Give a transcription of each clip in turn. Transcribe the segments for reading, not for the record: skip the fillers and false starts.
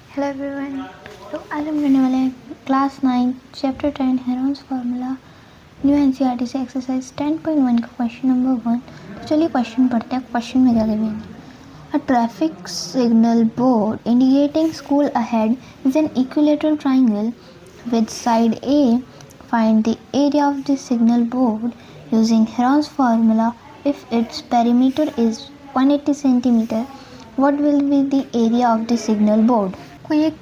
Hello everyone. तो आज हम करने वाले हैं class 9 chapter 10 Heron's formula new NCERT से एक्सरसाइज 10.1 का क्वेश्चन नंबर 1। तो चलिए क्वेश्चन पढ़ते हैं। क्वेश्चन में क्या गिवन है? A traffic signal board indicating school ahead is an equilateral triangle with side A. Find the area of the signal board using Heron's formula. If its perimeter is 180 centimetre, what will be the area of the signal board? कोई एक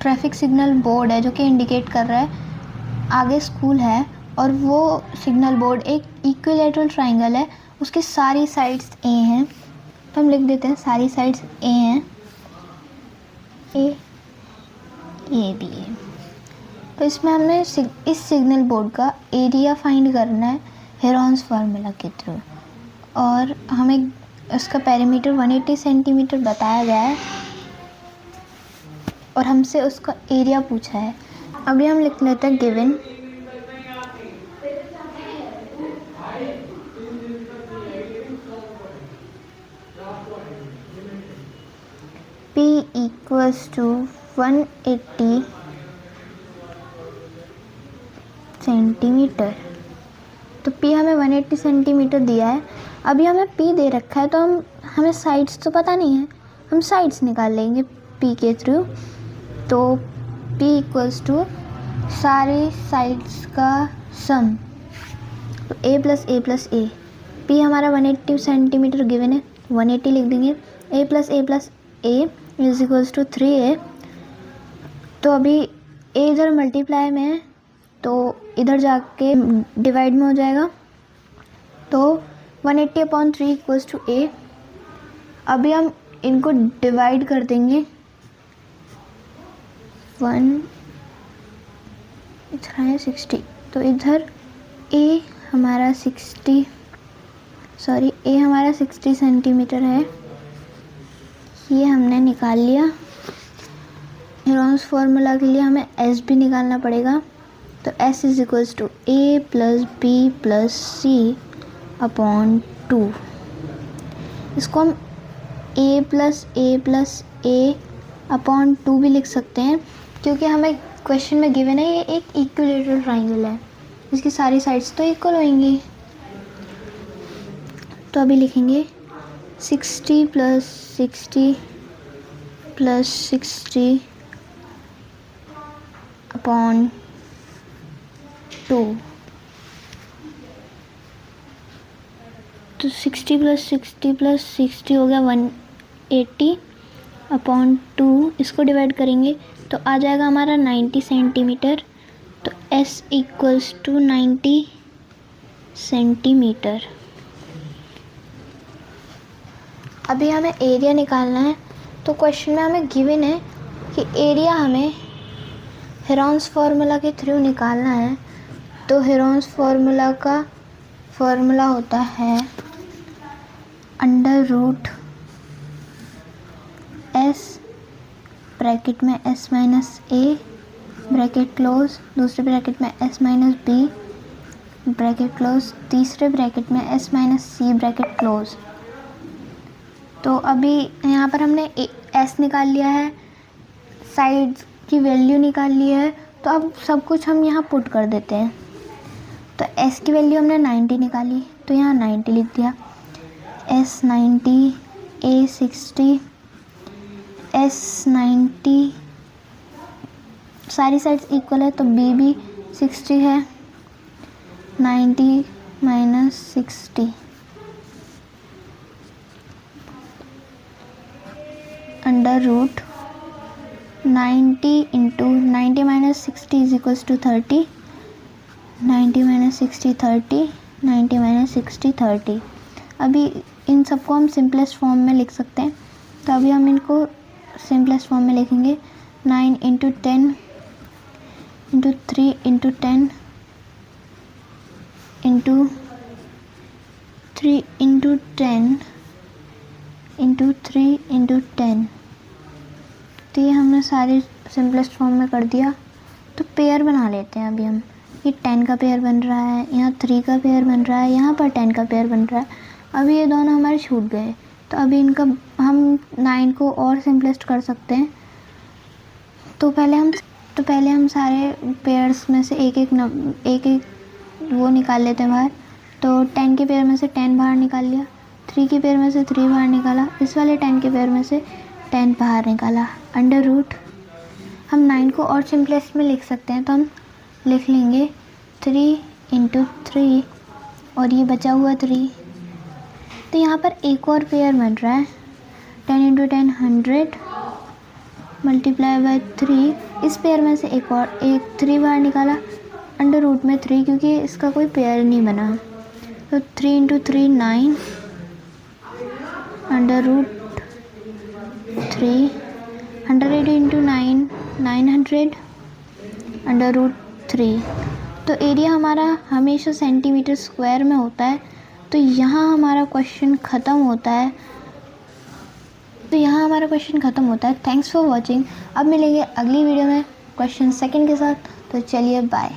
traffic signal board है जो कि indicate कर रहा है आगे school है और वो सिग्नल बोर्ड एक इक्विलेटरल ट्राइंगल है, उसकी सारी साइड्स ए हैं। तो हम लिख देते हैं सारी साइड्स ए हैं, ए बी है। तो इसमें हमने इस सिग्नल बोर्ड का एरिया फाइंड करना है हेरोन्स फार्मूला के थ्रू, और हमें उसका पेरीमीटर 180 सेंटीमीटर बताया गया है और हमसे उसका एरिया पूछा है। अभी हम लिख लेते हैं given P equals to 180 centimetre. तो P हमें 180 सेंटीमीटर दिया है। अभी हमें P दे रखा है तो हमें साइड्स तो पता नहीं है, हम साइड्स निकाल लेंगे P के थ्रू। तो P इक्वल्स टू सारी साइड्स का सम, तो A plus A plus A. P हमारा 180 सेंटीमीटर गिवन है, 180 लिख देंगे। A plus A is equals to 3A। तो अभी A इधर मल्टीप्लाई में है तो इधर जाके डिवाइड में हो जाएगा, तो 180/3 इक्वल्स टू A। अभी हम इनको डिवाइड कर देंगे। 1 इधर है 60, तो इधर A हमारा 60 सेंटीमीटर है, ये हमने निकाल लिया। हेरोन्स फार्मूला के लिए हमें S भी निकालना पड़ेगा, तो S is equals to A plus B plus C upon 2। इसको हम A प्लस A अपॉन 2 भी लिख सकते हैं, क्योंकि हमें क्वेश्चन में गिवन है ये एक इक्विलेटरल ट्राइंगल है, इसकी सारी साइड्स तो इक्वल होंगी। तो अभी लिखेंगे 60 प्लस 60 अपॉन 2। तो 60 प्लस 60 हो गया 180 अपॉन 2। इसको डिवाइड करेंगे तो आ जाएगा हमारा 90 सेंटीमीटर। तो S इक्वल्स टू 90 सेंटीमीटर। अभी हमें एरिया निकालना है। तो क्वेश्चन में हमें गिवन है कि एरिया हमें हेरोन्स फार्मूला के थ्रू निकालना है। तो हेरोन्स फार्मूला का फार्मूला होता है अंडर रूट S ब्रैकेट में S minus A bracket close, दूसरे ब्रैकेट में S minus B bracket close, तीसरे ब्रैकेट में S minus C bracket close. तो अभी यहाँ पर हमने S निकाल लिया है, साइड्स की वैल्यू निकाल ली है, तो अब सब कुछ हम यहाँ पुट कर देते हैं। तो S की वैल्यू हमने 90 निकाली, तो यहाँ 90 लिख दिया। S 90, A 60, S 90, सारी साइड्स इक्वल है तो B भी 60 है। 90 minus 60 under root 90 into 90 minus 60 is equals to 30। 90 minus 60 30, 90 minus 60 30। अभी इन सबको हम सिंपलेस्ट फॉर्म में लिख सकते हैं, तो अभी हम इनको सिंपलेस्ट फॉर्म में लिखेंगे। 9 into 10 into 3 into 10 into 3 into 10 into 3 into 10। तो ये हमने सारे सिंपलेस्ट फॉर्म में कर दिया। तो पेयर बना लेते हैं अभी हम। ये 10 का पेयर बन रहा है, यहाँ 3 का पेयर बन रहा है, यहाँ पर 10 का पेयर बन रहा है। अभी ये दोनों हमारे छूट गए, तो अभी इनका हम 9 को और सिंपलेस्ट कर सकते हैं। तो पहले हम सारे पेयर्स में से एक एक वो निकाल लेते हैं बाहर। तो 10 के पेयर में से 10 बाहर निकाल लिया, 3 के पेयर में से 3 बाहर निकाला, इस वाले 10 के पेयर में से 10 बाहर निकाला। अंडर रूट हम 9 को और सिंपलेस्ट में लिख सकते हैं, तो हम लिख लेंगे 3 × 3 और ये बचा हुआ 3। तो यहाँ पर एक और पेयर बन रहा है, 10 × 10 100 मल्टीप्लाई बाय 3। इस पेयर में से एक 3 बाहर निकाला, अंडर रूट में 3 क्योंकि इसका कोई पेयर नहीं बना। तो 3 × 3 9 अंडर रूट 3, 100 × 9 900 अंडर रूट 3। तो एरिया हमारा हमेशा सेंटीमीटर स्क्वायर में होता है, तो यहाँ हमारा क्वेश्चन ख़त्म होता है। Thanks for watching. अब मिलेंगे अगली वीडियो में क्वेश्चन सेकंड के साथ। तो चलिए बाय।